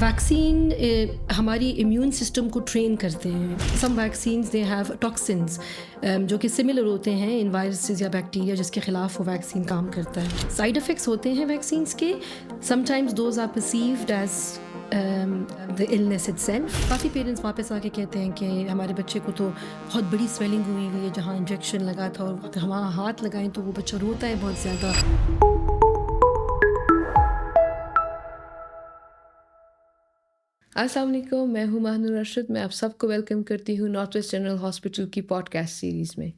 Vaccine ہماری immune system کو train کرتے ہیں. سم ویکسینز دے ہیو ٹاکسنز جو کہ سملر ہوتے ہیں ان وائرسز یا بیکٹیریا جس کے خلاف وہ ویکسین کام کرتا ہے. سائیڈ افیکٹس ہوتے ہیں ویکسینس کے. Sometimes those are perceived as the illness itself. کافی پیرنٹس واپس آ کے کہتے ہیں کہ ہمارے بچے کو تو بہت بڑی سویلنگ ہوئی ہے جہاں انجیکشن لگا تھا اور ہم ہاتھ لگائیں تو وہ بچہ روتا ہے بہت زیادہ. السلام علیکم، میں ہوں ماہنور ارشد. میں آپ سب کو ویلکم کرتی ہوں نارتھ ویسٹ جنرل ہاسپٹل کی پوڈ کاسٹ سیریز میں.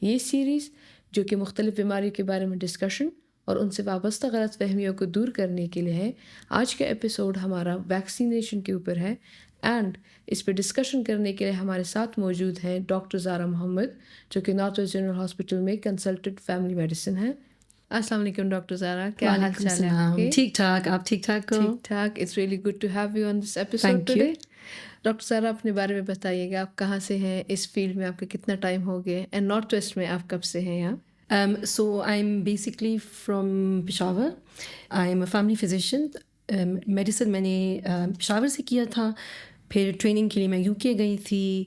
یہ سیریز جو کہ مختلف بیماریوں کے بارے میں ڈسکشن اور ان سے وابستہ غلط فہمیوں کو دور کرنے کے لیے ہے. آج کا ایپیسوڈ ہمارا ویکسینیشن کے اوپر ہے اینڈ اس پہ ڈسکشن کرنے کے لیے ہمارے ساتھ موجود ہیں ڈاکٹر زارا محمد جو کہ نارتھ ویسٹ جنرل ہاسپٹل میں کنسلٹنٹ فیملی میڈیسن ہے. السلام علیکم ڈاکٹر زارا، کیا حال چال ہے آپ کے؟ ٹھیک ٹھاک. آپ ٹھیک ٹھاک ہو؟ ٹھیک ٹھاک. It's really good to have you on this episode today. Doctor Zara اپنے بارے میں بتائیے گا، آپ کہاں سے ہیں، اس فیلڈ میں آپ کا کتنا ٹائم ہو گیا اینڈ نارتھ ویسٹ میں آپ کب سے ہیں یہاں؟ So I'm basically from Peshawar. I'm a family physician. Medicine میں نے پشاور سے کیا تھا، پھر ٹریننگ کے لیے میں یو کے گئی تھی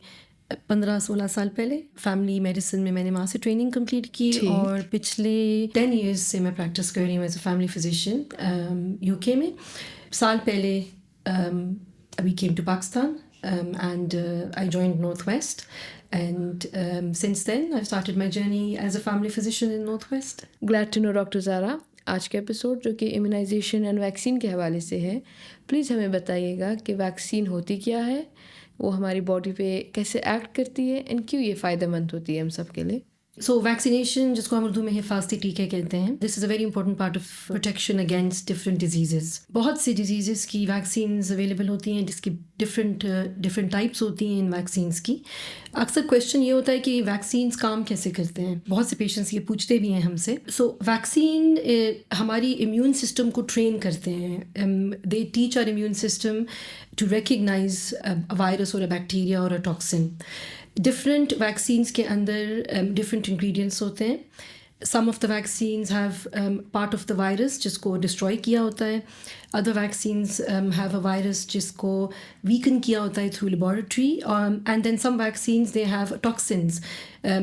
15-16 سال پہلے. فیملی میڈیسن میں نے وہاں سے ٹریننگ کمپلیٹ کی اور پچھلے 10 ایئرس سے میں پریکٹس کر رہی ہوں as a family physician you کے میں. سال پہلے we came to Pakistan and I joined Northwest and since then I've started my journey as a family physician in Northwest. Glad to know doctor Zara. آج کا episode جو کہ immunisation and vaccine کے حوالے سے ہے، پلیز ہمیں بتائیے گا کہ ویکسین ہوتی کیا ہے، وہ ہماری باڈی پہ کیسے ایکٹ کرتی ہے اینڈ کیوں یہ فائدہ مند ہوتی ہے ہم سب کے لیے. سو ویکسینیشن جس کو ہم اردو میں حفاظتی ٹیکے کہتے ہیں، this is a very important part of protection against different diseases. بہت سی ڈیزیزز کی ویکسینز اویلیبل ہوتی ہیں جس کی ڈفرینٹ ٹائپس ہوتی ہیں ان ویکسینس کی. اکثر کویشچن یہ ہوتا ہے کہ ویکسینس کام کیسے کرتے ہیں، بہت سے پیشنٹس یہ پوچھتے بھی ہیں ہم سے. سو ویکسین ہماری امیون سسٹم کو ٹرین کرتے ہیں. They teach our immune system to recognise virus اور بیکٹیریا اور ٹاکسن. ڈفرینٹ ویکسینس کے اندر ڈفرینٹ انگریڈینٹس ہوتے ہیں. Some of the vaccines have part of the virus جس کو ڈسٹروائے کیا ہوتا ہے. Other vaccines have a virus جس کو ویکن کیا ہوتا ہے through laboratory. And then some vaccines they have toxins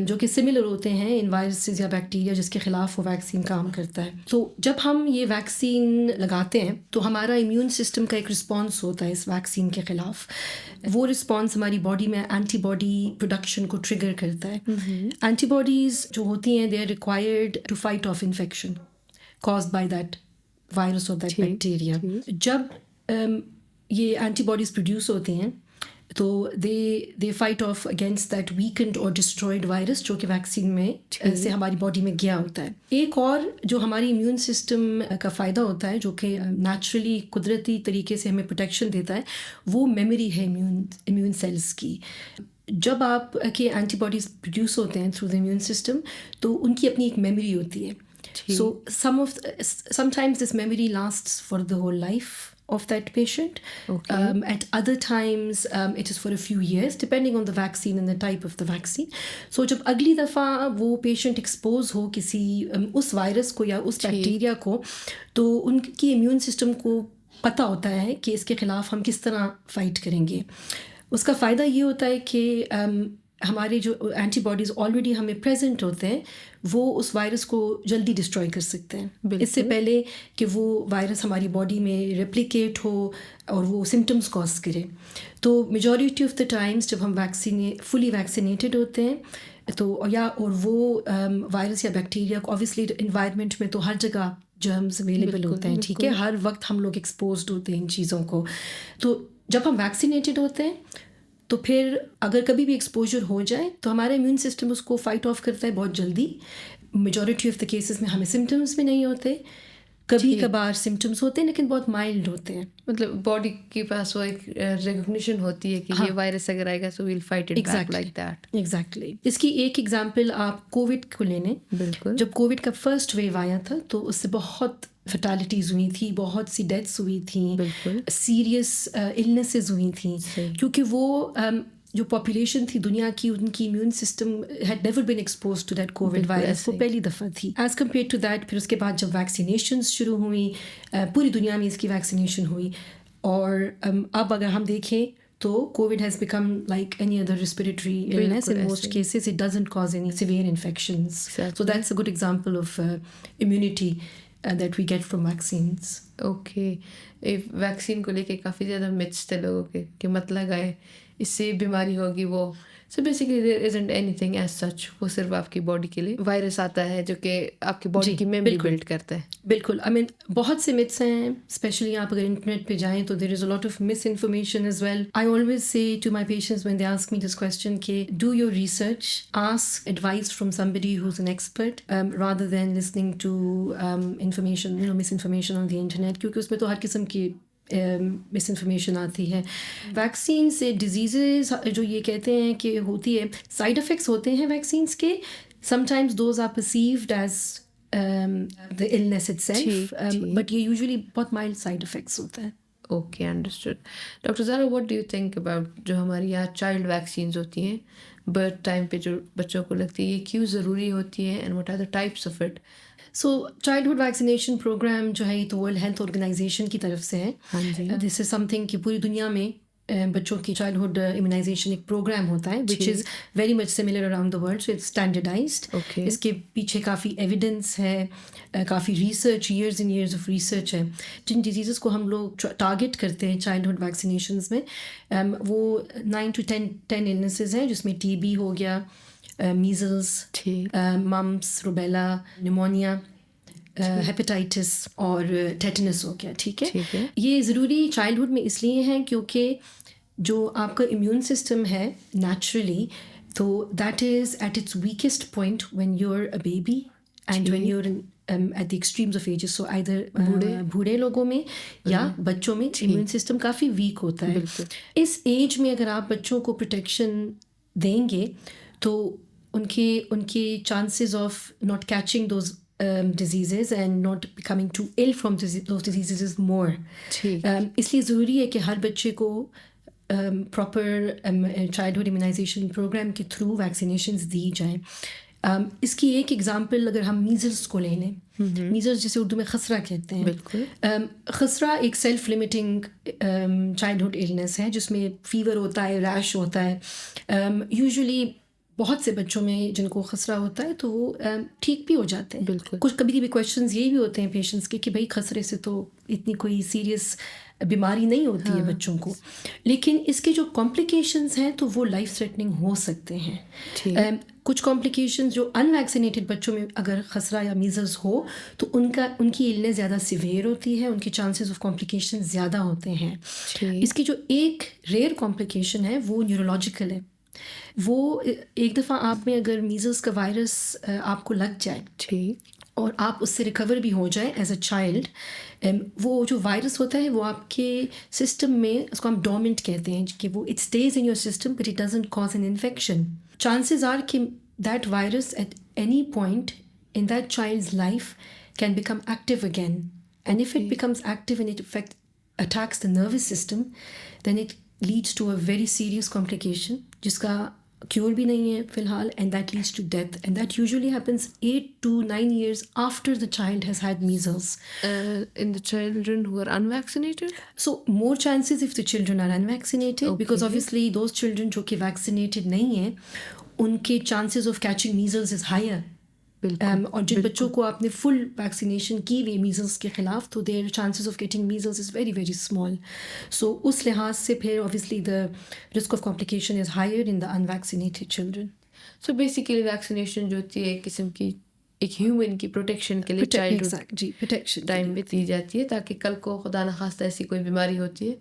جو کہ سملر ہوتے ہیں ان وائرسز یا بیکٹیریا جس کے خلاف وہ ویکسین کام کرتا ہے. تو جب ہم یہ ویکسین لگاتے ہیں تو ہمارا امیون سسٹم کا ایک رسپانس ہوتا ہے اس ویکسین کے خلاف. وہ رسپانس ہماری باڈی میں اینٹی باڈی پروڈکشن کو ٹریگر کرتا ہے. اینٹی باڈیز جو ہوتی ہیں they are required to fight off infection caused by that virus اور دیٹ بیکٹیریا. جب یہ اینٹی باڈیز پروڈیوس ہوتی ہیں تو they fight off against that weakened اور ڈسٹرائڈ وائرس جو کہ ویکسین میں سے ہماری باڈی میں گیا ہوتا ہے. ایک اور جو ہماری امیون سسٹم کا فائدہ ہوتا ہے جو کہ نیچرلی قدرتی طریقے سے ہمیں پروٹیکشن دیتا ہے، وہ میموری ہے امیون سیلس کی. جب آپ کے اینٹی باڈیز پروڈیوس ہوتے ہیں تھرو دا امیون سسٹم تو ان کی اپنی ایک میموری ہوتی ہے. So sometimes this memory lasts for the whole life of that patient. Okay. At other times it is for a few years depending on the vaccine and the type of the vaccine. So جب اگلی دفعہ وہ patient expose ہو کسی اس virus کو یا اس bacteria کو تو ان کی امیون سسٹم کو پتہ ہوتا ہے کہ اس کے خلاف ہم کس طرح فائٹ کریں گے. اس کا فائدہ یہ ہوتا ہے کہ ہمارے جو اینٹی باڈیز آلریڈی ہمیں پریزنٹ ہوتے ہیں وہ اس وائرس کو جلدی ڈسٹروائے کر سکتے ہیں اس سے پہلے کہ وہ وائرس ہماری باڈی میں ریپلیکیٹ ہو اور وہ سمٹمس کاز کرے. تو میجورٹی آف دا ٹائمس جب ہم فلی ویکسینیٹڈ ہوتے ہیں تو اور وہ وائرس یا بیکٹیریا کو اوبویسلی انوائرمنٹ میں تو ہر جگہ جرمز اویلیبل ہوتے ہیں، ٹھیک ہے، ہر وقت ہم لوگ ایکسپوزڈ ہوتے ہیں ان چیزوں کو. تو جب ہم ویکسینیٹڈ ہوتے ہیں تو پھر اگر کبھی بھی ایکسپوجر ہو جائے تو ہمارا امیون سسٹم اس کو فائٹ آف کرتا ہے بہت جلدی. میجورٹی آف دا کیسز میں ہمیں سمٹمس بھی نہیں ہوتے، کبھی کبھار سمٹمس ہوتے ہیں لیکن بہت مائلڈ ہوتے ہیں. مطلب باڈی کے پاس وہ ایک ریکگنیشن ہوتی ہے کہ یہ وائرس اگر آئے گا تو we'll fight it back like that. Exactly. اس کی ایک ایگزامپل آپ کووڈ کو لے لیں. بالکل. جب کووڈ کا فرسٹ ویو آیا تھا تو اس سے بہت فیٹیلٹیز ہوئی تھی، بہت سی ڈیتھس ہوئی تھیں، بالکل سیریس النیسز ہوئی تھیں کیونکہ وہ جو پاپولیشن تھی دنیا کی ان کی immune system had never been exposed to that covid virus, وہ پہلی دفعہ تھی ایز کمپیئر ٹو دیٹ. پھر اس کے بعد جب ویکسینیشنز شروع ہوئیں، پوری دنیا میں اس کی ویکسینیشن ہوئی. اور اب اگر ہم دیکھیں تو COVID has become like any other respiratory illness. In most cases, it doesn't cause any severe infections. Exactly. So that's a good example of immunity that we get from vaccines. Okay. Vaccine کو لے کے کافی زیادہ متس تھے لوگوں کے کہ مت لگائے اس سے بیماری ہوگی وہ. So basically there isn't any thing as such. وہ صرف آپ کی باڈی کے لیے وائرس آتا ہے جو کہ آپ کی باڈی کی میموری بلڈ کرتا ہے. بالکل. I mean بہت سے متس ہیں, اسپیشلی آپ اگر انٹرنیٹ پہ جائیں تو there is a lot of misinformation as well. I always say to my patients when they ask me this question کہ do your research, ask advice from somebody who's an expert rather than listening to information, misinformation on the internet, کیونکہ اس میں تو ہر قسم کی مس information آتی ہے. Vaccine سے diseases جو یہ کہتے ہیں کہ ہوتی ہے, سائڈ افیکٹس ہوتے ہیں ویکسینس کے. Sometimes those are perceived as the illness itself, but یہ usually بہت mild side effects ہوتا ہے. Okay, understood. Doctor Zara, what do you think about جو ہماری یہاں چائلڈ ویکسینز ہوتی ہیں برتھ ٹائم پہ جو بچوں کو لگتی ہے, یہ کیوں ضروری ہوتی ہیں and what are the types of it? So childhood vaccination programme جو ہے یہ تو ورلڈ ہیلتھ آرگنائزیشن کی طرف سے ہے. دس از سم تھنگ کہ پوری دنیا میں بچوں کی چائلڈہڈ امیونائزیشن ایک پروگرام ہوتا ہے which is very much similar around the world. So it's standardised. اس کے پیچھے کافی ایویڈنس ہے, کافی research, years and years of research ہے. جن ڈیزیزز کو ہم لوگ ٹارگیٹ کرتے ہیں چائلڈہڈ ویکسینیشنز میں, وہ 9 to 10 illnesses ہیں, جس میں TB ہو گیا, میزلس, ممپس, روبیلا, نیمونیا, ہیپیٹائٹس اور ٹیٹنس ہو گیا. ٹھیک ہے. یہ ضروری چائلڈہڈ میں اس لیے ہیں کیونکہ جو آپ کا امیون سسٹم ہے نیچرلی, تو that is at its weakest point when you are a baby and when you are at the extremes of ages. So either بوڑھے لوگوں میں یا بچوں میں امیون سسٹم کافی ویک ہوتا ہے. اس ایج میں اگر آپ بچوں کو پروٹیکشن دیں گے تو ان کے chances of not catching those diseases and not becoming too ill from those diseases is more. اس لیے ضروری ہے کہ ہر بچے کو پراپر چائلڈہڈ امیونائزیشن پروگرام کے تھرو ویکسینیشنز دی جائیں. اس کی ایک ایگزامپل اگر ہم میزلس کو لے لیں, میزلس جسے اردو میں خسرہ کہتے ہیں. بالکل. خسرہ ایک سیلف لمیٹنگ چائلڈہڈ ایلنس ہے جس میں فیور ہوتا ہے, ریش ہوتا ہے. یوزلی بہت سے بچوں میں جن کو خسرہ ہوتا ہے تو وہ ٹھیک بھی ہو جاتے ہیں. بالکل. کچھ کبھی کبھی کویشچنز یہ بھی ہوتے ہیں پیشنٹس کے کہ بھائی خسرے سے تو اتنی کوئی سیریس بیماری نہیں ہوتی ہے بچوں کو, لیکن اس کے جو کمپلیکیشنز ہیں تو وہ لائف تھریٹننگ ہو سکتے ہیں. کچھ کمپلیکیشنز جو ان ویکسینیٹڈ بچوں میں اگر خسرہ یا میزلس ہو تو ان کی ایلنس زیادہ سیویئر ہوتی ہے, ان کے چانسز آف کمپلیکیشن زیادہ ہوتے ہیں. اس کی جو ایک ریئر کمپلیکیشن ہے وہ نیورولوجیکل ہے. وہ ایک دفعہ آپ میں اگر میزلس کا وائرس آپ کو لگ جائے اور آپ اس سے ریکور بھی ہو جائے ایز اے چائلڈ, وہ جو وائرس ہوتا ہے وہ آپ کے سسٹم میں, اس کو ہم ڈومنٹ کہتے ہیں, کہ وہ it stays in your system but it doesn't cause an infection. Chances are کہ that virus at any point in that child's life can become active again, and if it becomes active and it attacks the nervous system then it leads to a very serious complication جس کا cure بھی نہیں ہے فی الحال, and that leads to death, and that usually happens 8 to 9 years after the child has had measles. In the children who are unvaccinated? So more chances if the children are unvaccinated, because obviously those children جو کہ vaccinated نہیں ہیں ان کے chances of catching measles is higher. اور جن بچوں کو آپ نے فل ویکسینیشن کی ہوئی میزلس کے خلاف تو there chances of getting measles is very very small. So اس لحاظ سے پھر obviously the risk of complication is higher in the unvaccinated children. So basically vaccination جو ہوتی ہے ایک قسم کی ایک ہیومن کی پروٹیکشن کے لیے چائلڈ پروٹیکشن ٹائم میں دی جاتی ہے تاکہ کل کو خدا نخواستہ ایسی کوئی بیماری ہوتی ہے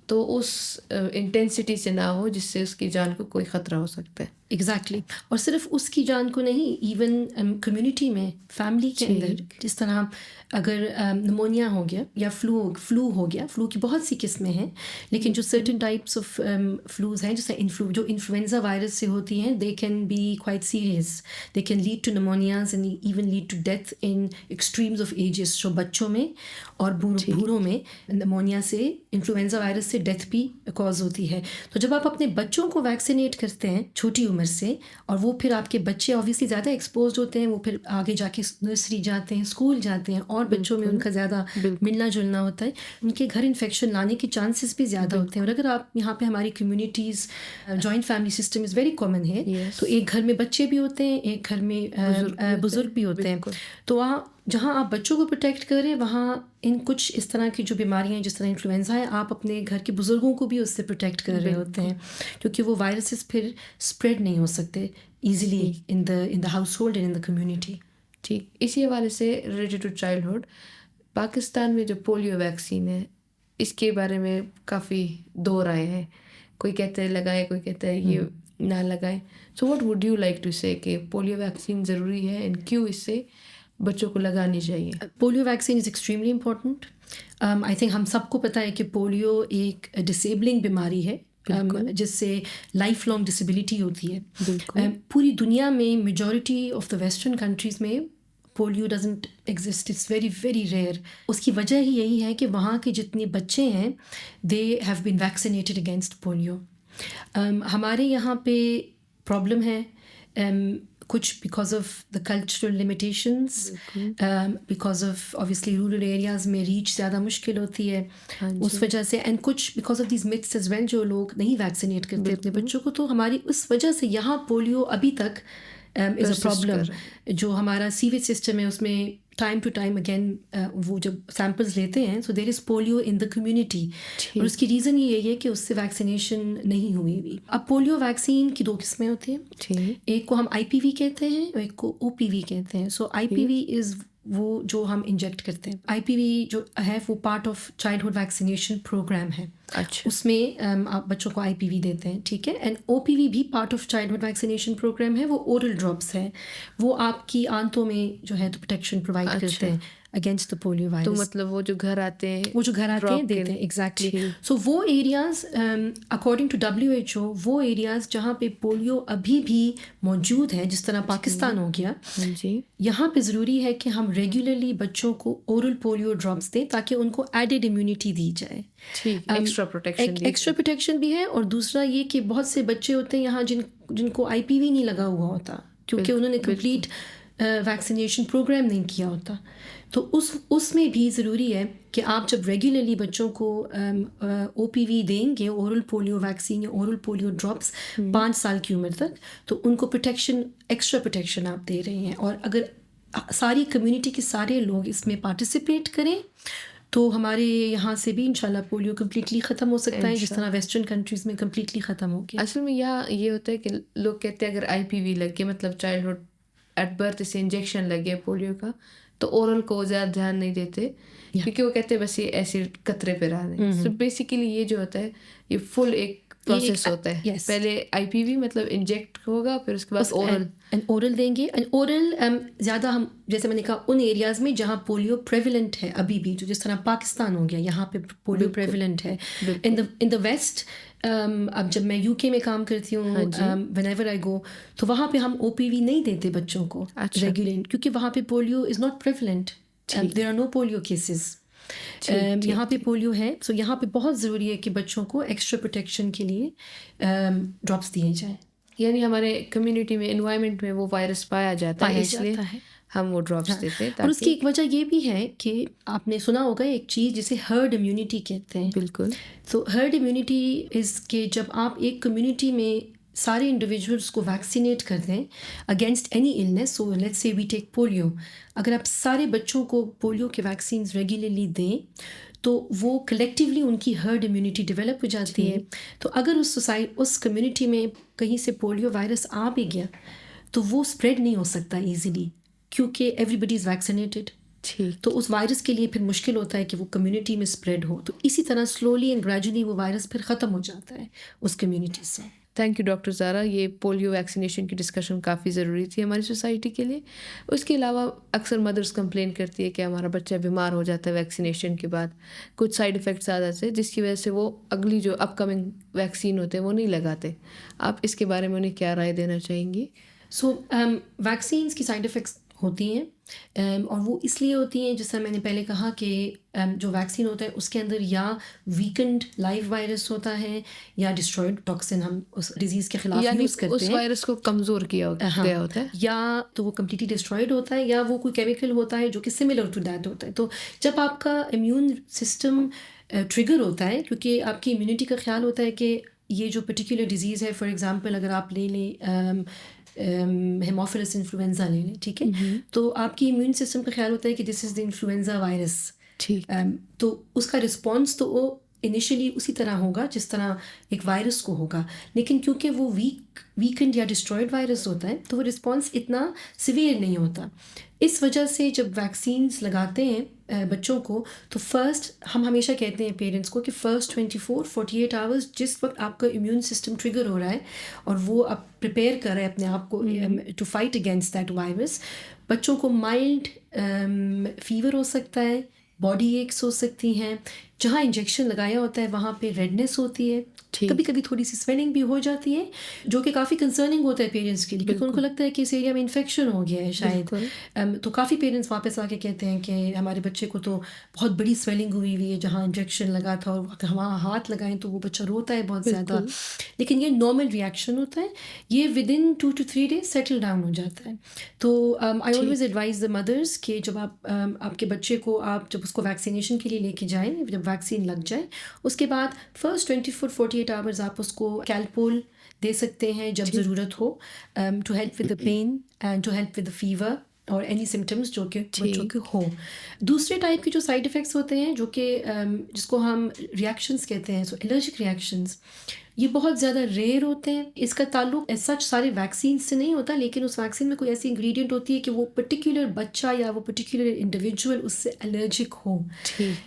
تو اس انٹینسٹی سے نہ ہو جس سے اس کی جان کو کوئی خطرہ ہو سکتا ہے. ایگزیکٹلی. اور صرف اس کی جان کو نہیں, ایون کمیونٹی میں فیملی کے اندر جس طرح اگر نمونیا ہو گیا یا فلو ہو گیا, فلو کی بہت سی قسمیں ہیں لیکن جو سرٹن ٹائپس آف فلوز ہیں جیسے جو انفلوئنزا وائرس سے ہوتی ہیں they can be quite serious, they can lead to pneumonias and even lead to death in extremes of ages. جو بچوں میں اور بوڑھوں میں نمونیا سے انفلوئنزا وائرس سے ڈیتھ بھی کاز ہوتی ہے. تو جب آپ اپنے بچوں کو ویکسینیٹ کرتے ہیں چھوٹی عمر عمر سے، اور وہ پھر آپ کے بچے آبویسلی زیادہ ایکسپوزڈ ہوتے ہیں، وہ پھر آگے جا کے نرسری جاتے ہیں، اسکول جاتے ہیں، اور بچوں میں ان کا زیادہ ملنا جلنا ہوتا ہے، ان کے گھر انفیکشن لانے کے چانسز بھی زیادہ ہوتے ہیں. اور اگر آپ یہاں پہ ہماری communities joint family system is very common ہے، تو ایک گھر میں بچے بھی ہوتے ہیں، ایک گھر میں بزرگ بھی ہوتے ہیں، تو وہاں جہاں آپ بچوں کو پروٹیکٹ کریں وہاں ان کچھ اس طرح کی جو بیماریاں ہیں جس طرح انفلوئنزا ہے، آپ اپنے گھر کے بزرگوں کو بھی اس سے پروٹیکٹ کر رہے ہوتے ہیں، کیونکہ وہ وائرسز پھر اسپریڈ نہیں ہو سکتے easily in the house hold and in the community. ٹھیک. اسی حوالے سے ریلیٹڈ ٹو چائلڈہڈ، پاکستان میں جو پولیو ویکسین ہے اس کے بارے میں کافی دو رائے ہیں. کوئی کہتا ہے لگائیں، کوئی کہتا ہے یہ نہ لگائیں. So what would you like to say کہ پولیو ویکسین ضروری ہے اینڈ کیوں اس سے بچوں کو لگانی چاہیے؟ Polio vaccine is extremely important. I think ہم سب کو پتہ ہے کہ پولیو ایک ڈسیبلنگ بیماری ہے جس سے لائف لانگ ڈسیبلٹی ہوتی ہے. پوری دنیا میں majority of the western countries میں polio doesn't exist, it's very very rare. اس کی وجہ ہی یہی ہے کہ وہاں کے جتنے بچے ہیں they have been vaccinated against polio. ہمارے یہاں پہ پرابلم ہے کچھ because of the cultural limitations, because of obviously rural areas میں ریچ زیادہ مشکل ہوتی ہے اس وجہ سے، اینڈ کچھ because of these myths as well, جو لوگ نہیں ویکسینیٹ کرتے اپنے بچوں کو، تو ہماری اس وجہ سے یہاں پولیو ابھی تک از اے پرابلم. جو ہمارا سیویج سسٹم ہے اس میں ٹائم ٹو ٹائم اگین وہ جب سیمپلز لیتے ہیں سو دیر از پولیو ان دا کمیونٹی، اور اس کی ریزن یہی ہے کہ اس سے ویکسینیشن نہیں ہوئی ہوئی. اب پولیو ویکسین کی دو قسمیں ہوتی ہیں، ایک کو ہم آئی پی وی کہتے ہیں اور ایک کو او پی وی کہتے ہیں. سو آئی پی وی از وہ جو ہم انجیکٹ کرتے ہیں. آئی پی وی جو ہے وہ part of childhood vaccination programme ہے. اس میں آپ بچوں کو آئی پی وی دیتے ہیں، ٹھیک ہے. اینڈ او پی وی بھی part of childhood vaccination programme ہے. وہ اورل ڈراپس ہے، وہ آپ کی آنتوں میں جو ہے تو پروٹیکشن پرووائڈ کرتے ہیں اگینسٹ دا پولیو وائرس. تو مطلب وہ جو گھر آتے ہیں دیتے ہیں ایگزیکٹلی. سو وہ ایریاز اکارڈنگ ٹو WHO وہ ایریاز جہاں پہ پولیو ابھی بھی موجود ہے، جس طرح پاکستان ہو گیا، یہاں پہ ضروری ہے کہ ہم ریگولرلی بچوں کو اورل پولیو ڈراپس دیں تاکہ ان کو ایڈیڈ امیونٹی دی جائے. ایکسٹرا پروٹیکشن بھی ہے، اور دوسرا یہ کہ بہت سے بچے ہوتے ہیں یہاں جن کو آئی پی وی نہیں لگا ہوا ہوتا کیونکہ انہوں نے کمپلیٹ ویکسینیشن پروگرام نہیں کیا ہوتا. تو اس میں بھی ضروری ہے کہ آپ جب ریگولرلی بچوں کو او پی وی دیں گے، اورل پولیو ویکسین یا اورل پولیو ڈراپس 5 سال کی عمر تک، تو ان کو پروٹیکشن، ایکسٹرا پروٹیکشن آپ دے رہے ہیں. اور اگر ساری کمیونٹی کے سارے لوگ اس میں پارٹیسپیٹ کریں تو ہمارے یہاں سے بھی انشاءاللہ پولیو کمپلیٹلی ختم ہو سکتا ہے، جس طرح ویسٹرن کنٹریز میں کمپلیٹلی ختم ہو گیا. اصل میں یہاں یہ ہوتا ہے کہ لوگ کہتے ہیں اگر آئی پی وی لگے، مطلب چائلڈہڈ ایٹ برتھ سے انجیکشن لگے پولیو کا، تو اورل کو زیادہ دھیان نہیں دیتے کیونکہ وہ کہتے ہیں بس یہ ایسے قطرے پہ رہا دیں. تو بیسیکلی یہ جو ہوتا ہے یہ فل ایک پروسیس ہوتا ہے. پہلے آئی پی وی مطلب انجیکٹ ہوگا، پھر اس کے بعد اورل دیں گے. اورل زیادہ ہم جیسے میں نے کہا ان ایریاز میں جہاں پولیو پریولنٹ ہے ابھی بھی، جو جس طرح پاکستان ہو گیا یہاں پہ پولیو پریولنٹ ہے. ان دا ویسٹ، اب جب میں UK میں کام کرتی ہوں وین ایور آئی گو، تو وہاں پہ ہم او پی وی نہیں دیتے بچوں کو ریگولر، کیونکہ وہاں پہ polio is not prevalent, there are no polio cases. یہاں پہ پولیو ہے. سو یہاں پہ بہت ضروری ہے کہ بچوں کو ایکسٹرا پروٹیکشن کے لیے ڈراپس دیے جائیں. یعنی ہمارے کمیونٹی میں، انوائرمنٹ میں وہ وائرس پایا جاتا ہے، اس لیے ہم وہ ڈراپس دیتے ہیں. اور اس کی ایک وجہ یہ بھی ہے کہ آپ نے سنا ہوگا ایک چیز جسے ہرڈ امیونٹی کہتے ہیں. بالکل. تو ہرڈ امیونٹی از کہ جب آپ ایک کمیونٹی میں سارے انڈیویجولس کو ویکسینیٹ کر دیں against any illness, so let's say we take polio, اگر آپ سارے بچوں کو پولیو کے ویکسینز ریگولرلی دیں تو وہ کلیکٹیولی ان کی ہرڈ امیونٹی ڈیولپ ہو جاتی ہے. تو اگر اس کمیونٹی میں کہیں سے پولیو وائرس آ بھی گیا تو وہ اسپریڈ نہیں ہو سکتا ایزیلی کیونکہ ایوری بڈی از ویکسینیٹڈ. تو اس وائرس کے لیے پھر مشکل ہوتا ہے کہ وہ کمیونٹی میں اسپریڈ ہو. تو اسی طرح سلولی اینڈ گریجولی وہ وائرس پھر ختم ہو جاتا ہے اس کمیونٹی سے. تھینک یو ڈاکٹر زارا. یہ پولیو ویکسینیشن کی ڈسکشن کافی ضروری تھی ہماری سوسائٹی کے لیے. اس کے علاوہ اکثر مدرس کمپلین کرتی ہے کہ ہمارا بچہ بیمار ہو جاتا ہے ویکسینیشن کے بعد، کچھ سائڈ افیکٹس آ جاتے ہیں جس کی وجہ سے وہ اگلی جو اپ کمنگ ویکسین ہوتے ہیں وہ نہیں لگاتے. آپ اس کے بارے میں انہیں کیا رائے دینا چاہیں گی؟ سو ویکسینس کی سائڈ افیکٹس ہوتی ہیں اور وہ اس لیے ہوتی ہیں جس طرح میں نے پہلے کہا کہ جو ویکسین ہوتا ہے اس کے اندر یا ویکنڈ لائیو وائرس ہوتا ہے یا ڈسٹرائڈ ٹاکسن ہم اس ڈیزیز کے خلاف یعنی یوز کرتے اس ہیں. وائرس کو کمزور کیا گیا ہوتا ہے یا تو وہ کمپلیٹلی ڈسٹرائڈ ہوتا ہے یا وہ کوئی کیمیکل ہوتا ہے جو کہ سملر ٹو دیٹ ہوتا ہے. تو جب آپ کا امیون سسٹم ٹریگر ہوتا ہے کیونکہ آپ کی امیونٹی کا خیال ہوتا ہے کہ یہ جو پرٹیکولر ڈیزیز ہے فار ایگزامپل اگر آپ لے لیں ہیموفیلس انفلوئنزا لے لیں, ٹھیک ہے, تو آپ کی امیون سسٹم کا خیال ہوتا ہے کہ دس از دا انفلوئنزا وائرس. ٹھیک تو اس کا رسپانس تو وہ انیشلی اسی طرح ہوگا جس طرح ایک وائرس کو ہوگا, لیکن کیونکہ وہ ویکنڈ یا ڈسٹرائڈ وائرس ہوتا ہے تو وہ رسپانس اتنا سیویئر نہیں ہوتا. اس وجہ سے جب ویکسینس لگاتے ہیں بچوں کو تو فرسٹ ہم ہمیشہ کہتے ہیں پیرنٹس کو کہ فرسٹ 48 آورس جس وقت آپ کا امیون سسٹم ٹریگر ہو رہا ہے اور وہ اب پریپیئر کر رہے ہیں اپنے آپ کو to fight against that virus, بچوں کو مائلڈ فیور ہو سکتا ہے, باڈی ایکس ہو سکتی ہیں, جہاں انجیکشن لگایا ہوتا ہے وہاں پہ ریڈنس ہوتی ہے, کبھی کبھی تھوڑی سی سویلنگ بھی ہو جاتی ہے جو کہ کافی کنسرننگ ہوتا ہے پیرنٹس کے لیے کیونکہ ان کو لگتا ہے کہ اس ایریا میں انفیکشن ہو گیا ہے شاید. تو کافی پیرنٹس واپس آ کے کہتے ہیں کہ ہمارے بچے کو تو بہت بڑی سویلنگ ہوئی ہوئی ہے جہاں انجیکشن لگا تھا اور وہاں ہاتھ لگائیں تو وہ بچہ روتا ہے بہت زیادہ, لیکن یہ نارمل ریئیکشن ہوتا ہے, یہ within 2 to 3 days settle down ہو جاتا ہے. تو آئی آلویز ایڈوائز دا مدرس کہ جب آپ کے بچے کو آپ جب اس کو ویکسینیشن کے لیے لے کے جائیں, جب ویکسین لگ جائے اس کے بعد فرسٹ 48 آورز آپ اس کو کیلپول دے سکتے ہیں جب ضرورت ہو, to help with the pain and to help with the fever اور اینی سمٹمس جو کہ بچوں کے ہوں. دوسرے ٹائپ کے جو سائڈ افیکٹس ہوتے ہیں جو کہ جس کو ہم ریئیکشنس کہتے ہیں, سو الرجک ریئیکشنس, یہ بہت زیادہ ریئر ہوتے ہیں. اس کا تعلق ایز سچ سارے ویکسین سے نہیں ہوتا, لیکن اس ویکسین میں کوئی ایسی انگریڈینٹ ہوتی ہے کہ وہ پرٹیکولر بچہ یا وہ پرٹیکولر انڈیویجول اس سے الرجک ہو.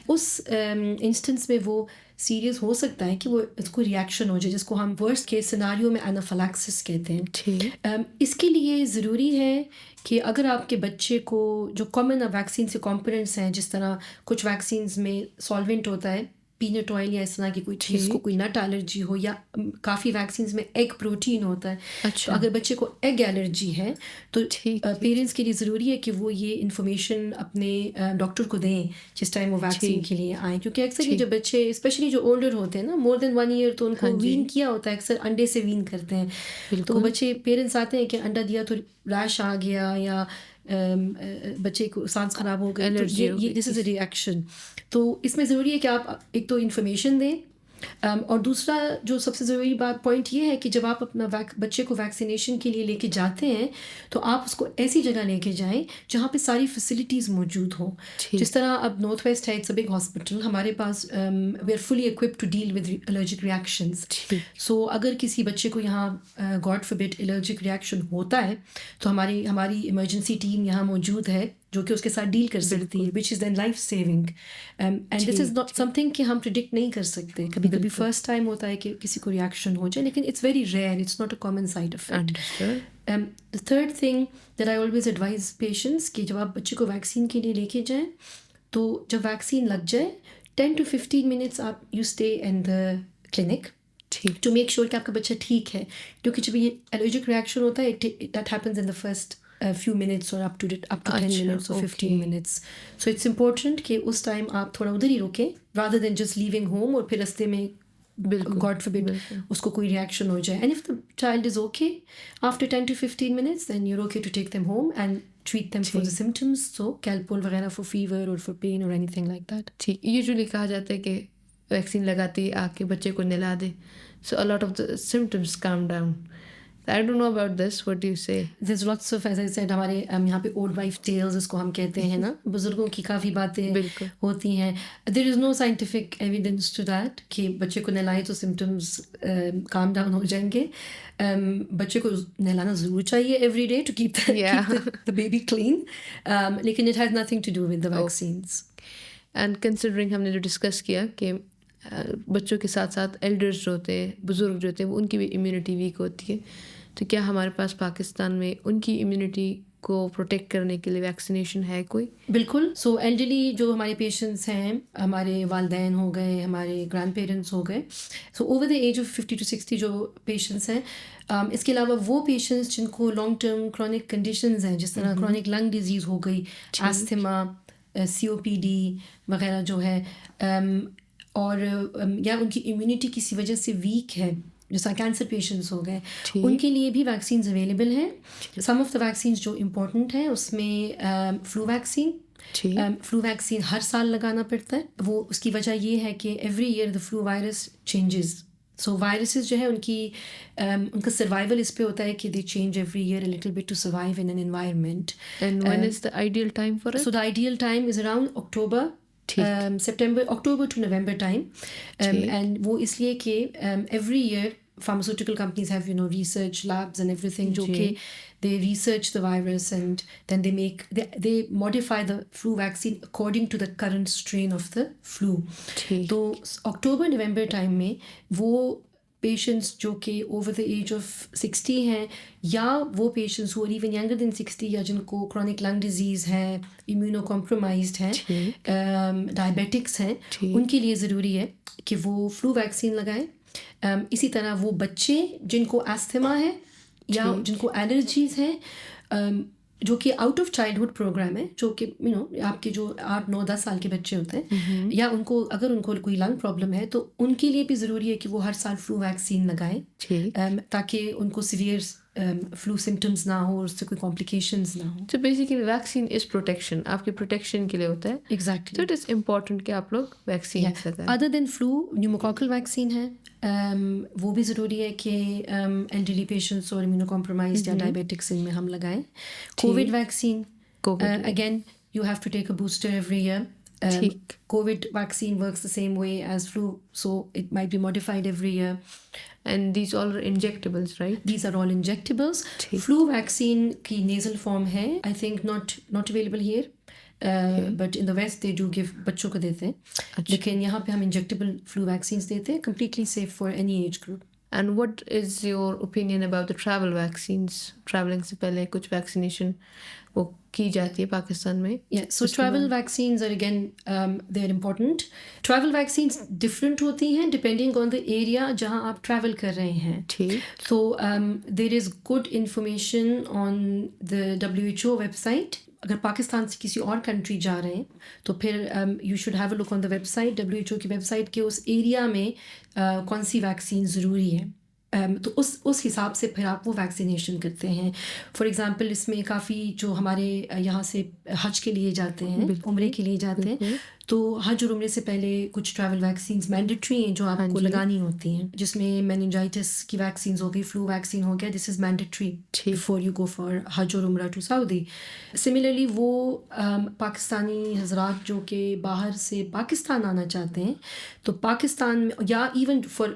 اس انسٹنس میں وہ سیریس ہو سکتا ہے کہ وہ اس کو ریئیکشن ہو جائے جس کو ہم ورسٹ کیس سیناریو میں اینافیلیکسس کہتے ہیں. اس کے لیے ضروری ہے کہ اگر آپ کے بچے کو جو کامن ویکسین سے کمپوننٹس ہیں, جس طرح کچھ ویکسینز میں سالوینٹ ہوتا ہے پینٹ آئل یا اس طرح کی کوئی چیز کو کوئی نٹ الرجی ہو, یا کافی ویکسینز میں ایگ پروٹین ہوتا ہے. تو اگر بچے کو ایگ الرجی ہے تو پیرنٹس کے لیے ضروری ہے کہ وہ یہ انفارمیشن اپنے ڈاکٹر کو دیں جس ٹائم وہ ویکسین کے لیے آئیں, کیونکہ اکثر یہ جو بچے اسپیشلی جو اولڈر ہوتے ہیں نا, مور دین 1 year, تو ان کو وین کیا ہوتا ہے, اکثر انڈے سے وین کرتے ہیں. تو بچے پیرنٹس آتے ہیں کہ انڈا دیا تو ریش آ گیا یا بچے کو سانس خراب ہو گئی, دس از اے ریئیکشن. تو اس میں ضروری ہے کہ آپ ایک تو انفارمیشن دیں, اور دوسرا جو سب سے ضروری پوائنٹ یہ ہے کہ جب آپ اپنا بچے کو ویکسینیشن کے لیے لے کے جاتے ہیں تو آپ اس کو ایسی جگہ لے کے جائیں جہاں پہ ساری فیسلٹیز موجود ہوں. جس طرح اب نارتھ ویسٹ ہے, اٹس اے بگ ہاسپٹل, ہمارے پاس we are fully equipped to deal with allergic reactions. So اگر کسی بچے کو یہاں گاڈ فوربڈ الرجک ریئیکشن ہوتا ہے تو ہماری ایمرجنسی ٹیم یہاں موجود ہے جو کہ اس کے ساتھ ڈیل کر سکتی ہے, which is then life saving. And this is not something کہ ہم پریڈکٹ نہیں کر سکتے. کبھی کبھی فرسٹ ٹائم ہوتا ہے کہ کسی کو ریئیکشن ہو جائے, لیکن it's very rare, it's not a common side effect. The third thing that I always advise patients کہ جب آپ بچے کو ویکسین کے لیے لے کے جائیں تو جب ویکسین لگ جائے 10 to 15 minutes آپ you stay in the clinic to make sure کہ آپ کا بچہ ٹھیک ہے, کیونکہ جب یہ الرجک ریئیکشن ہوتا ہے that happens in the first few minutes or up to 10 minutes or 15 minutes. So it's important کہ اس ٹائم آپ تھوڑا ادھر ہی روکیں rather than just leaving home اور پھر رستے میں God forbid اس کو کوئی ریئیکشن ہو جائے. And if the child is okay after 10 to 15 minutes then you're okay to take them home and treat them for the symptoms, so Calpol وغیرہ for fever or for pain or anything like that. ٹھیک. Usually کہا جاتا ہے کہ vaccine لگاتے ہی آ کے بچے کو نلا دے, so a lot of the symptoms calm down. I don't know about this. What do you say? There's lots of, as I said, ہمارے یہاں پہ old wife tales اس کو ہم کہتے ہیں نا, بزرگوں کی کافی باتیں ہوتی ہیں. There is no scientific evidence to that کہ بچے کو نہلائے تو symptoms calm down ہو جائیں گے. بچے کو نہلانا ضرور چاہیے every day to keep the baby clean, لیکن it has nothing to do with the vaccines. And considering ہم نے جو ڈسکس کیا کہ بچوں کے ساتھ ساتھ ایلڈرز جو ہوتے ہیں, بزرگ جو ہوتے ہیں, وہ ان کی بھی امیونٹی ویک ہوتی ہے, تو کیا ہمارے پاس پاکستان میں ان کی امیونٹی کو پروٹیکٹ کرنے کے لیے ویکسینیشن ہے کوئی؟ بالکل. سو ایلڈرلی جو ہمارے پیشنٹس ہیں، ہمارے والدین ہو گئے، ہمارے گرینڈ پیرنٹس ہو گئے، so over the age of 50 to 60 جو پیشنٹس ہیں، اس کے علاوہ وہ پیشنٹس جن کو لانگ ٹرم کرونک کنڈیشنز ہیں، جس طرح کرونک لنگ ڈیزیز ہو گئی، ایستھما، COPD وغیرہ جو ہے، اور یا ان کی امیونٹی کسی وجہ سے ویک ہے، جیسا کینسر پیشنٹس ہو گئے، ان کے لیے بھی ویکسینز اویلیبل ہیں. سم آف دا ویکسینز جو امپورٹنٹ ہیں اس میں فلو ویکسین. فلو ویکسین ہر سال لگانا پڑتا ہے. وہ اس کی وجہ یہ ہے کہ every year the flu virus changes. So viruses جو ہے ان کا سروائیول اس پہ ہوتا ہے کہ they change every year a little bit to survive in an environment. And when is the ideal time for it? So the ideal time is around October to November time. And وہ اس لیے کہ every year pharmaceutical companies have research labs and everything جو کہ they research the virus and then they modify the flu vaccine according to the current strain of the flu. تو اکٹوبر نومبر time میں وہ patients جو کہ اوور دا ایج آف 60 ہیں، یا وہ patients who are even younger than 60 یا جن کو chronic lung disease ہے، immuno compromised ہیں، ڈائبیٹکس ہیں، ان کے لیے ضروری ہے کہ وہ فلو ویکسین لگائیں. اسی طرح وہ بچے جن کو ایستھما ہے یا جن کو الرجیز ہیں، جو کہ آؤٹ آف چائلڈہڈ پروگرام ہے، جو کہ آپ کے جو 8 9 10 سال کے بچے ہوتے ہیں، یا اگر ان کو کوئی لنگ پرابلم ہے تو ان کے لیے بھی ضروری ہے کہ وہ ہر سال فلو ویکسین لگائیں، تاکہ ان کو سیویئر فلو سمٹمز نہ ہو اور اس سے کوئی کمپلیکیشنز نہ ہوں. تو بیسیکلی ویکسین از پروٹیکشن، آپ کی پروٹیکشن کے لیے ہوتا ہے. ایگزیکٹلی. تو اٹ از امپورٹنٹ کہ آپ لوگ ویکسین لگائیں. Other than flu, pneumococcal vaccine ہے، وہ بھی ضروری ہے کہ ایلڈرلی پیشنٹس اور امیونو کمپرومائزڈ یا ڈائبیٹکس ان میں ہم لگائیں. COVID vaccine, again you have to take a booster every year. COVID vaccine works the same way as flu, so it might be modified every year. And these all are injectables, right? These are all injectables. Flu vaccine ki nasal form hai, I think not available here. But in the West they do give بچوں کو دیتے ہیں، لیکن یہاں پہ ہم injectable flu vaccines دیتے ہیں، completely safe for any age group. And what is your opinion about the travel vaccines? Traveling سے پہلے کچھ vaccination وہ کی جاتی ہے پاکستان میں. Yeah, so travel vaccines are again they are important. Travel vaccines different ہوتی ہیں depending on the area جہاں آپ travel کر رہے ہیں. So there is good information on the WHO website. اگر پاکستان سے کسی اور کنٹری جا رہے ہیں تو پھر you should have a look on the website, WHO کی ویب سائٹ، کہ اس ایریا میں کون سی ویکسین ضروری ہے. تو اس حساب سے پھر آپ وہ ویکسینیشن کرتے ہیں. فار ایگزامپل اس میں کافی جو ہمارے یہاں سے حج کے لیے جاتے ہیں، عمرے کے لیے جاتے ہیں، تو حج اور عمرے سے پہلے کچھ ٹریول ویکسینز مینڈیٹری ہیں جو آپ کو لگانی ہوتی ہیں، جس میں میننجائٹس کی ویکسینز ہو گئی، فلو ویکسین ہو گیا. This is mandatory before you go for Hajj اور عمرہ ٹو سعودی. سملرلی وہ پاکستانی حضرات جو کہ باہر سے پاکستان آنا چاہتے ہیں، تو پاکستان میں یا ایون فار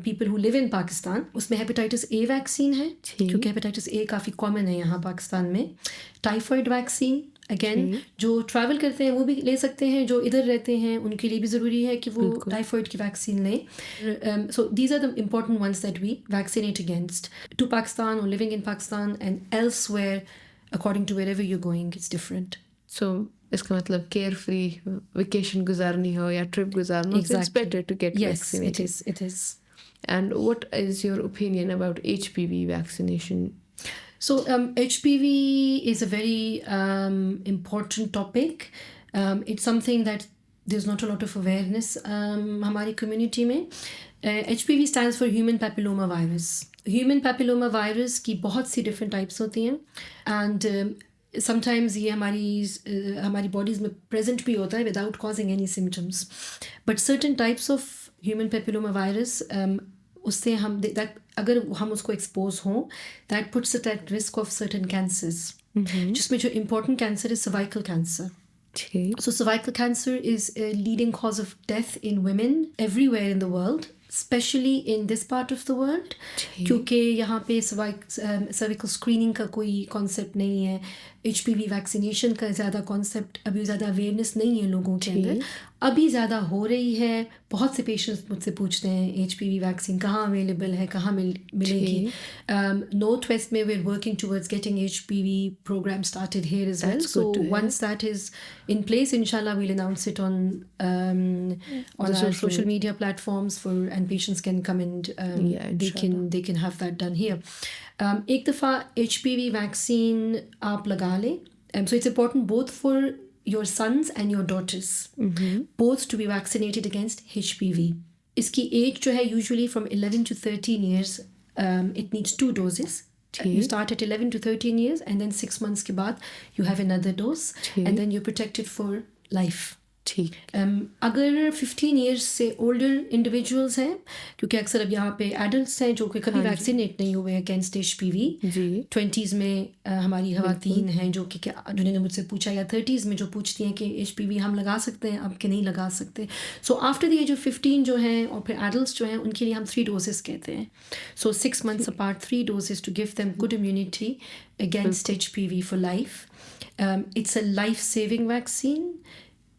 پیپل ہو لیو ان پاکستان، اس میں ہیپیٹائٹس اے ویکسین ہے، کیونکہ ہیپیٹائٹس اے کافی کامن ہے یہاں پاکستان میں. ٹائیفائڈ ویکسین اگین جو ٹریول کرتے ہیں وہ بھی لے سکتے ہیں، جو ادھر رہتے ہیں ان کے لیے بھی ضروری ہے کہ وہ ٹائیفائڈ کی ویکسین لیں. So these are the important ones that we vaccinate against to Pakistan اور living in Pakistan and elsewhere according to wherever you going it's different. So اس کا مطلب کیئر فری ویکیشن گزارنی ہو یا ٹرپ گزارنا ہو، it's better to get vaccinated. Yes, it is. And what is your opinion about HPV vaccination? So HPV is a very important topic. It's something that there's not a lot of awareness ہماری community میں. HPV stands for human papilloma virus. Human papilloma virus کی بہت سی different types ہوتی ہیں، and sometimes یہ ہماری bodies میں present بھی ہوتا ہے without causing any symptoms. But certain types of human papilloma virus اس سے اگر ہم اس کو ایکسپوز ہوں that puts it at risk of certain cancers, جس میں جو important cancer is cervical cancer. So cervical cancer is a leading cause of death in women everywhere in the world, especially in this part of the world, کیونکہ یہاں پہ cervical screening کا کوئی concept نہیں ہے. HPV vaccination کا زیادہ concept ابھی زیادہ اویئرنیس نہیں ہے لوگوں کے اندر. ابھی زیادہ ہو رہی ہے. بہت سے پیشنٹس مجھ سے پوچھتے ہیں HPV ویکسین کہاں اویلیبل ہے, کہاں ملے گی. نارتھ ویسٹ میں we're working towards getting HPV program started here as well. So once that is in place, inshallah we'll announce it on our social media platforms and patients can come and they can have that done here. ایک دفعہ HPV vaccine آپ لگا لیں. So it's important both for your sons and your daughters, both to be vaccinated against HPV. اس کی age جو ہے usually from 11 to 13 years, it needs 2 doses. You start at 11 to 13 years and then 6 months کے بعد you have another dose and then you're protected for life. ٹھیک. اگر 15 years سے older individuals ہیں, کیونکہ اکثر اب یہاں پہ ایڈلٹس ہیں جو کہ کبھی ویکسینیٹ نہیں ہوئے اگینسٹ HPV. 20s میں ہماری خواتین ہیں جو کہ جنہوں نے مجھ سے پوچھا, یا 30s میں جو پوچھتی ہیں کہ HPV ہم لگا سکتے ہیں اب کہ نہیں لگا سکتے. So after the age of 15 جو ہیں اور پھر ایڈلٹس جو ہیں ان کے لیے ہم 3 ڈوزز کہتے ہیں. سو 6 months apart 3 doses to give them good immunity against HPV for life. It's a life-saving vaccine.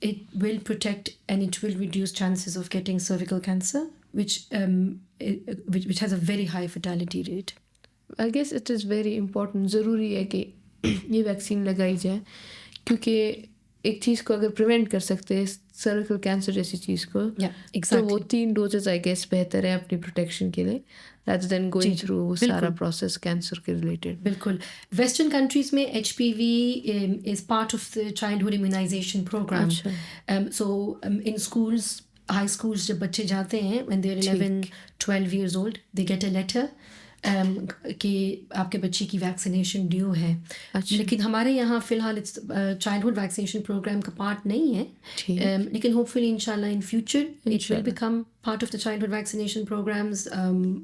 It will protect and it will reduce chances of getting cervical cancer, which has a very high fatality rate. I guess it is very important. ضروری ہے کہ یہ vaccine لگائی جائے, کیونکہ ایک چیز کو اگر پریونٹ کر سکتے ہیں سرویکل کینسر جیسی چیز کو, تو وہ 3 ڈوزز آئی گیس بہتر ہے اپنی پروٹیکشن کے لیے rather than going through وہ سارا پروسیس کینسر کے ریلیٹڈ. بالکل. ویسٹرن کنٹریز میں HPV is part of the childhood immunization program. So in schools, high schools جب بچے جاتے ہیں when they're 11-12 years old, they get a letter کہ آپ کے بچی کی ویکسینیشن ڈیو ہے. لیکن ہمارے یہاں فی الحال چائلڈہڈ ویکسینیشن پروگرام کا پارٹ نہیں ہے, لیکن ہوپ فلی انشاءاللہ in future it will become part of the childhood vaccination programmes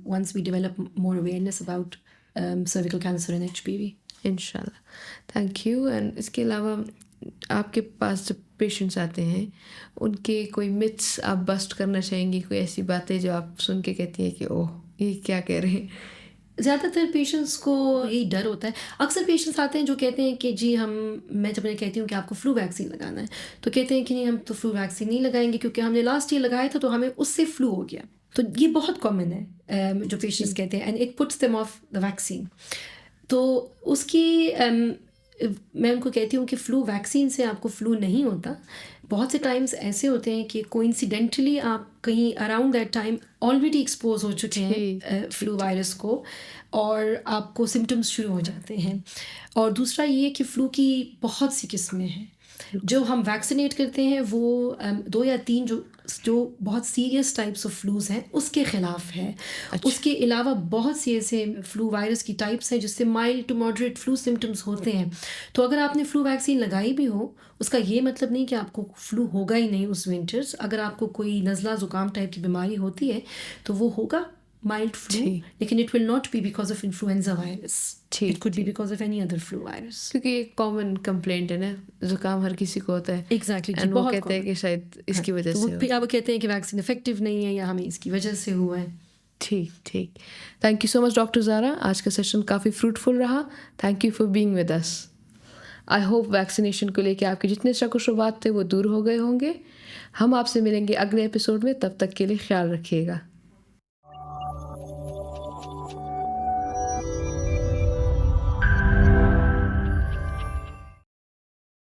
once we develop more awareness about cervical cancer and HPV. انشاءاللہ. Thank you. اینڈ اس کے علاوہ آپ کے پاس جب پیشنٹس آتے ہیں ان کے کوئی متس آپ بسٹ کرنا چاہیں گی, کوئی ایسی باتیں جو آپ سن کے کہتی ہیں کہ اوہ یہ کیا کہہ رہے ہیں؟ زیادہ تر پیشنٹس کو یہی ڈر ہوتا ہے. اکثر پیشنٹس آتے ہیں جو کہتے ہیں کہ جی میں جب کہتی ہوں کہ آپ کو فلو ویکسین لگانا ہے تو کہتے ہیں کہ نہیں ہم تو فلو ویکسین نہیں لگائیں گے کیونکہ ہم نے لاسٹ ایئر لگایا تھا تو ہمیں اس سے فلو ہو گیا. تو یہ بہت کامن ہے جو پیشنٹس کہتے ہیں, and it puts them of the vaccine. تو اس کی میں ان کو کہتی ہوں کہ فلو ویکسین سے آپ کو فلو نہیں ہوتا. بہت سے ٹائمز ایسے ہوتے ہیں کہ کوئنسیڈنٹلی آپ کہیں around that time already exposed ہو چکے ہیں فلو وائرس کو اور آپ کو سمٹمس شروع ہو جاتے ہیں. اور دوسرا یہ کہ فلو کی بہت سی قسمیں ہیں. جو ہم ویکسینیٹ کرتے ہیں وہ 2 یا 3 جو بہت سیریس ٹائپس آف فلوز ہیں اس کے خلاف ہے. اس کے علاوہ بہت سی ایسے فلو وائرس کی ٹائپس ہیں جس سے mild to moderate flu symptoms ہوتے ہیں. تو اگر آپ نے فلو ویکسین لگائی بھی ہو اس کا یہ مطلب نہیں کہ آپ کو فلو ہوگا ہی نہیں اس ونٹرز. اگر آپ کو کوئی نزلہ زکام ٹائپ کی بیماری ہوتی ہے تو وہ ہوگا mild flu, لیکن it will not be because of influenza virus. It could be because of any other flu virus. کیونکہ ایک کامن کمپلینٹ ہے نا, زکام ہر کسی کو ہوتا ہے. ایگزیکٹلی. وہ کہتے ہیں کہ شاید اس کی وجہ سے پھر آپ کہتے ہیں کہ ویکسین افیکٹو نہیں ہے یا ہمیں اس کی وجہ سے ہوا ہے. ٹھیک. Thank you so much doctor Zara. آج کا سیشن کافی فروٹفل رہا. Thank you for being with us. I hope vaccination کو لے کے آپ کے جتنے شک و شبہات تھے وہ دور ہو گئے ہوں گے. ہم آپ سے ملیں گے اگلے ایپیسوڈ میں. تب تک کے لیے خیال رکھیے گا.